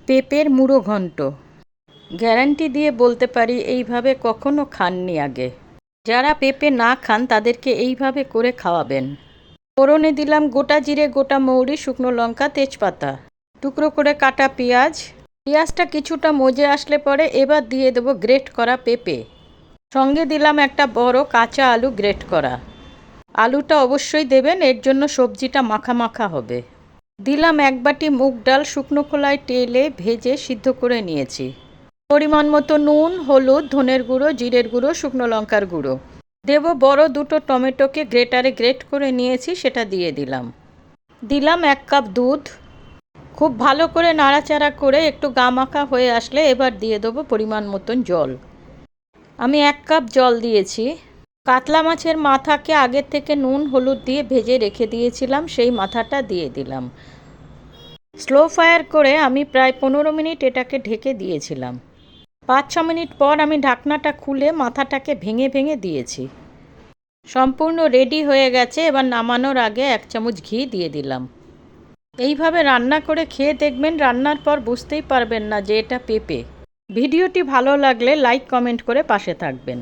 পেঁপের মুড়ো ঘন্ট। গ্যারান্টি দিয়ে বলতে পারি এইভাবে কখনো খাননি আগে। যারা পেঁপে না খান তাদেরকে এইভাবে করে খাওয়াবেন। ফোড়নে দিলাম গোটা জিরে, গোটা মৌরি, শুকনো লঙ্কা, তেজপাতা, টুকরো করে কাটা পেঁয়াজ। পেঁয়াজটা কিছুটা মজে আসলে পরে এবার দিয়ে দেবো গ্রেট করা পেঁপে। সঙ্গে দিলাম একটা বড় কাঁচা আলু গ্রেট করা। আলুটা অবশ্যই দেবেন, এর জন্য সবজিটা মাখা মাখা হবে। দিলাম এক বাটি মুগ ডাল শুকনো খোলায় তেলে ভেজে সিদ্ধ করে নিয়েছি। পরিমাণ মতো নুন, হলুদ, ধনের গুঁড়ো, জিরের গুঁড়ো, শুকনো লঙ্কার গুঁড়ো। দেব বড় দুটো টমেটোকে গ্রেটারে গ্রেট করে নিয়েছি, সেটা দিয়ে দিলাম। দিলাম 1 কাপ দুধ। খুব ভালো করে নাড়াচাড়া করে একটু গা মাখা হয়ে আসলে এবার দিয়ে দেবো পরিমাণ মতন জল। আমি 1 কাপ জল দিয়েছি। কাতলা মাছের মাথাকে আগের থেকে নুন হলুদ দিয়ে ভেজে রেখে দিয়েছিলাম, সেই মাথাটা দিয়ে দিলাম। স্লো ফায়ার করে আমি প্রায় 15 মিনিট এটাকে ঢেকে দিয়েছিলাম। 5-6 মিনিট পর আমি ঢাকনাটা খুলে মাথাটাকে ভেঙে ভেঙে দিয়েছি। সম্পূর্ণ রেডি হয়ে গেছে। এবার নামানোর আগে 1 চামচ ঘি দিয়ে দিলাম। এইভাবে রান্না করে খেয়ে দেখবেন, রান্নার পর বুঝতেই পারবেন না যে এটা পেঁপে। ভিডিওটি ভালো লাগলে লাইক কমেন্ট করে পাশে থাকবেন।